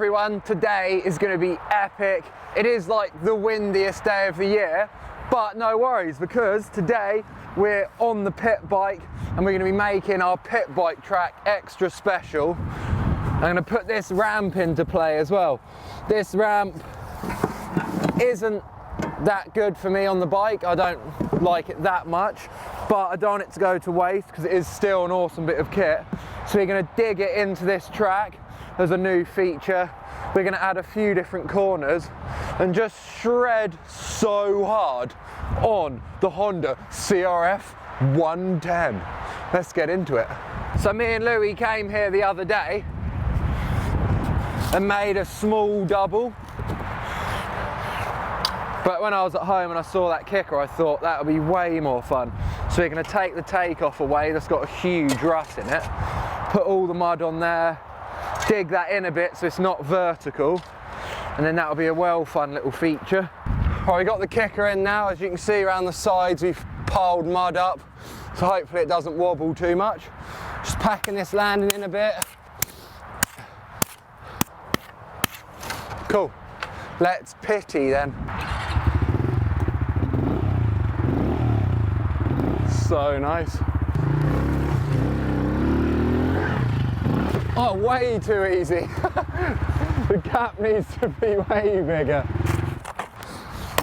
everyone, today is going to be epic. It is like the windiest day of the year, but no worries because today we're on the pit bike and we're going to be making our pit bike track extra special. I'm going to put this ramp into play as well. This ramp isn't that good for me on the bike. I don't like it that much, but I don't want it to go to waste because it is still an awesome bit of kit. So we're going to dig it into this track as a new feature. We're going to add a few different corners and just shred so hard on the Honda CRF110. Let's get into it. So me and Lewi came here the other day and made a small double. But when I was at home and I saw that kicker, I thought that would be way more fun. So we're going to take the takeoff away, that's got a huge rut in it, put all the mud on there, dig that in a bit so it's not vertical, and then that'll be a well fun little feature. Right, we got the kicker in now. As you can see around the sides we've piled mud up, so hopefully it doesn't wobble too much. Just packing this landing in a bit. Cool, let's pitty then. So nice. Oh, way too easy. The gap needs to be way bigger.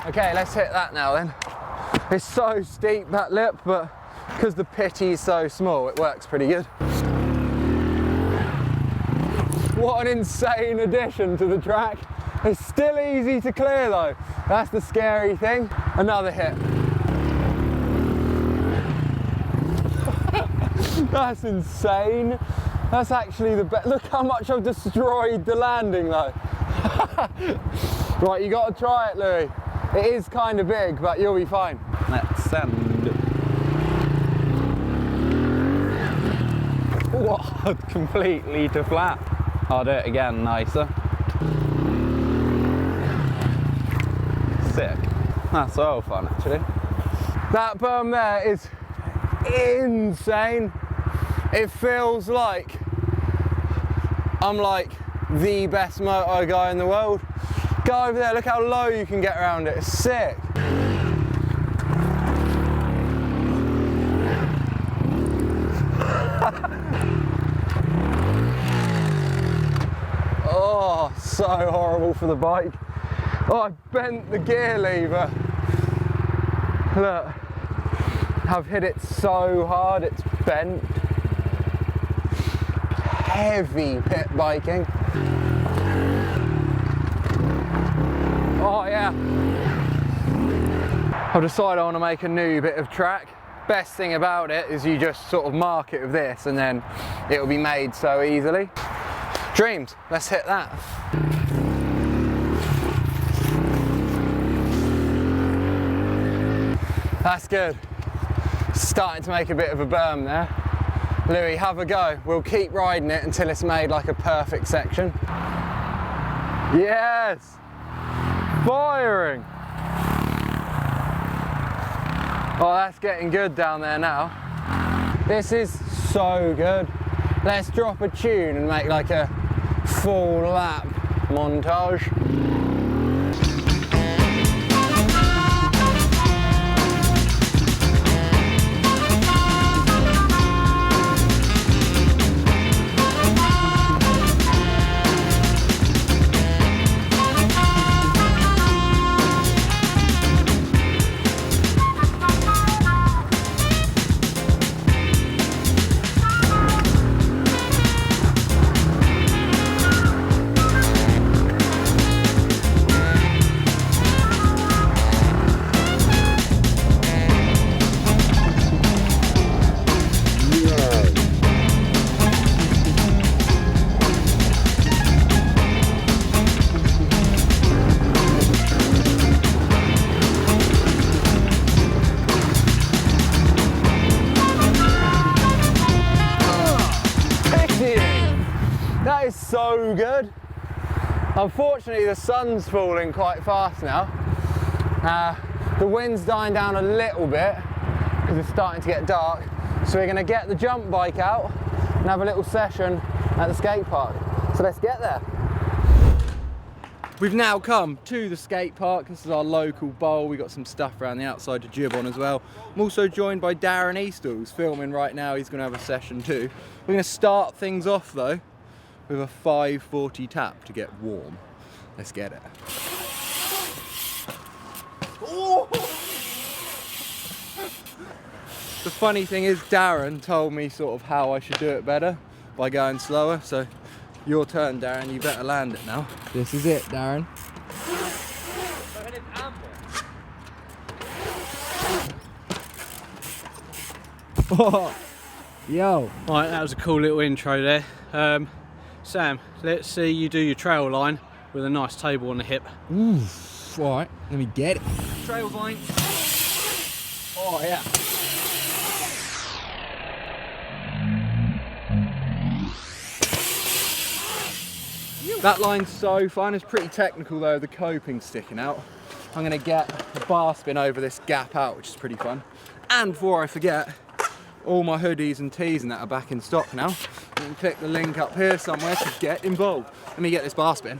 Okay, let's hit that now then. It's so steep, that lip, but because the pitty is so small, it works pretty good. What an insane addition to the track. It's still easy to clear though. That's the scary thing. Another hit. That's insane. That's actually the best. Look how much I've destroyed the landing though. Right, you got to try it, Lewi. It is kind of big, but you'll be fine. Let's send. What? Completely to flat. I'll do it again, nicer. Sick. That's so fun actually. That berm there is insane. It feels like I'm like the best moto guy in the world. Go over there, look how low you can get around it. It's sick. Oh, so horrible for the bike. Oh, I bent the gear lever. Look, I've hit it so hard it's bent. Heavy pit biking. Oh yeah. I've decided I want to make a new bit of track. Best thing about it is you just sort of mark it with this and then it'll be made so easily. Dreams, let's hit that. That's good. Starting to make a bit of a berm there. Lewi, have a go. We'll keep riding it until it's made like a perfect section. Yes! Firing! Oh, that's getting good down there now. This is so good. Let's drop a tune and make like a full lap montage. That is so good. Unfortunately, the sun's falling quite fast now. The wind's dying down a little bit because it's starting to get dark. So we're going to get the jump bike out and have a little session at the skate park. So let's get there. We've now come to the skate park. This is our local bowl. We got some stuff around the outside to jib on as well. I'm also joined by Darren Eastall, who's filming right now. He's going to have a session too. We're going to start things off though with a 540 tap to get warm. Let's get it. Oh! The funny thing is Darren told me sort of how I should do it better by going slower. So your turn, Darren. You better land it now. This is it, Darren. Oh, yo. Right, that was a cool little intro there. Sam, let's see you do your trail line with a nice table on the hip. Ooh, right, let me get it. Trail line. Oh, yeah. That line's so fun. It's pretty technical though, the coping's sticking out. I'm gonna get a bar spin over this gap out, which is pretty fun. And before I forget, all my hoodies and tees and that are back in stock now. You can click the link up here somewhere to get involved. Let me get this bar spin.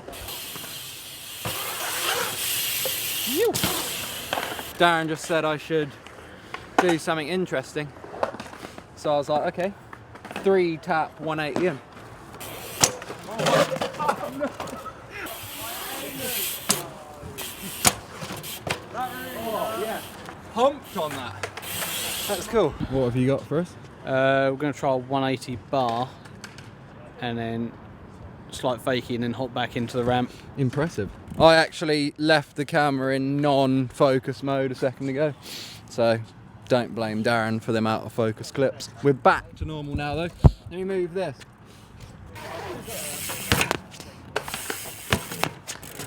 Darren just said I should do something interesting. So I was like, okay, 3 tap 180 in. Oh, yeah. Pumped on that. That's cool. What have you got for us? We're going to try a 180 bar and then slight fakie and then hop back into the ramp. Impressive. I actually left the camera in non-focus mode a second ago, so don't blame Darren for them out of focus clips. We're back to normal now though. Let me move this.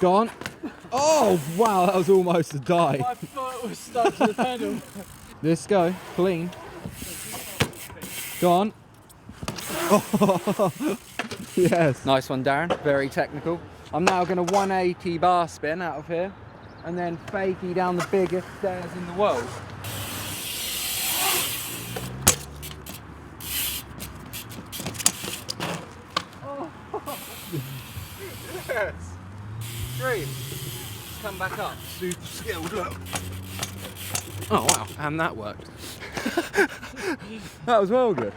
Go on. Oh wow, that was almost a dive. My foot was stuck to the pedal. Let's go, clean. Go on. Oh, yes. Nice one, Darren. Very technical. I'm now going to 180 bar spin out of here and then fakie down the biggest stairs in the world. Oh. Yes. Dream. Let's come back up. Super skilled, look. Oh wow, and that worked. That was well good.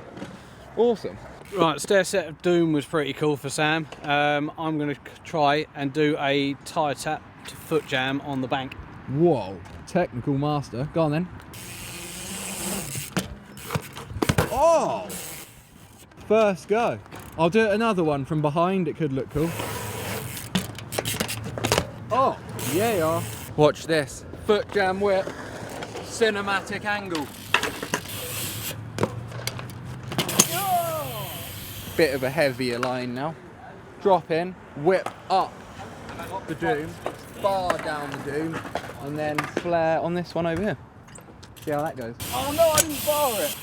Awesome. Right, stair set of doom was pretty cool for Sam. I'm going to try and do a tyre tap to foot jam on the bank. Whoa, technical master. Go on then. Oh! First go. I'll do another one from behind, it could look cool. Oh, yeah. Watch this. Foot jam whip. Cinematic angle. Bit of a heavier line now. Drop in, whip up the doom, bar down the doom, and then flare on this one over here. See how that goes. Oh no, I didn't bar it.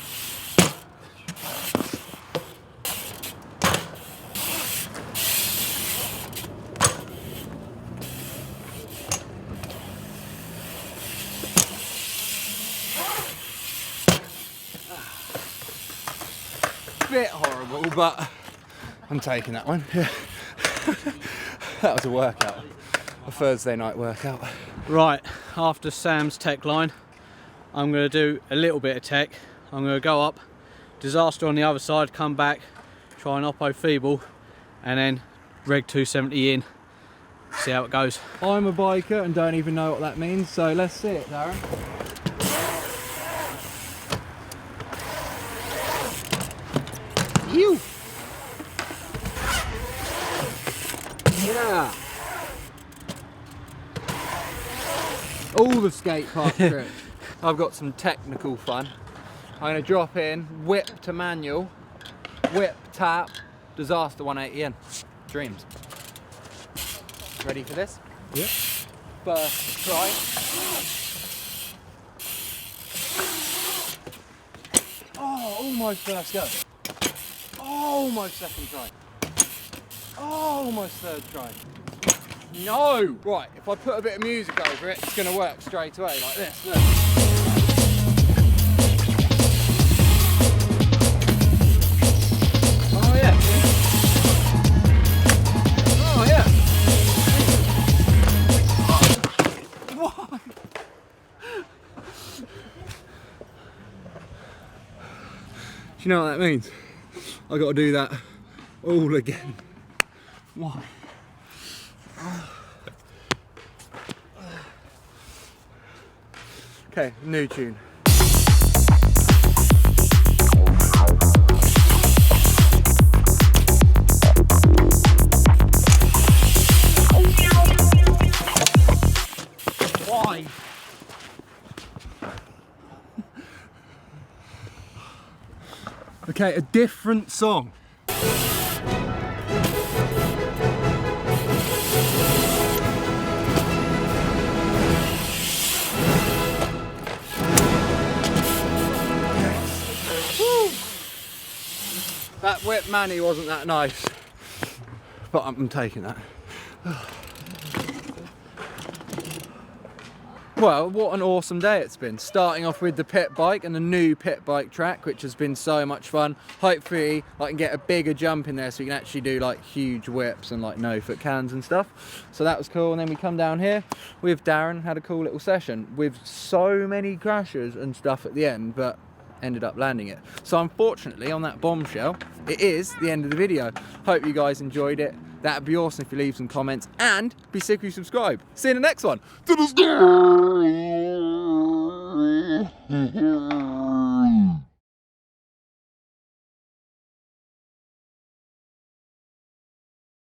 Bit horrible, but I'm taking that one. Yeah. That was a workout, a Thursday night workout. Right, after Sam's tech line, I'm going to do a little bit of tech. I'm going to go up, disaster on the other side, come back, try an oppo feeble, and then reg 270 in, see how it goes. I'm a biker and don't even know what that means, so let's see it, Darren. You. Yeah. All the skate park tricks. I've got some technical fun. I'm going to drop in, whip to manual, whip, tap, disaster 180 in. Dreams. Ready for this? Yeah. First try. Oh, almost first go. Almost second try. Almost third try. No! Right, if I put a bit of music over it, it's going to work straight away like this. Look. Oh yeah. Oh yeah. Why? Do you know what that means? I got to do that all again. Why? Okay, new tune. Why? Okay, a different song. That whip Manny wasn't that nice, but I'm taking that. Well, what an awesome day it's been. Starting off with the pit bike and the new pit bike track, which has been so much fun. Hopefully I can get a bigger jump in there so you can actually do like huge whips and like no foot cans and stuff. So that was cool. And then we come down here with Darren, had a cool little session with so many crashes and stuff at the end, but ended up landing it. So unfortunately, on that bombshell, it is the end of the video. Hope you guys enjoyed it. That'd be awesome if you leave some comments, and be sick if you subscribe. See you in the next one.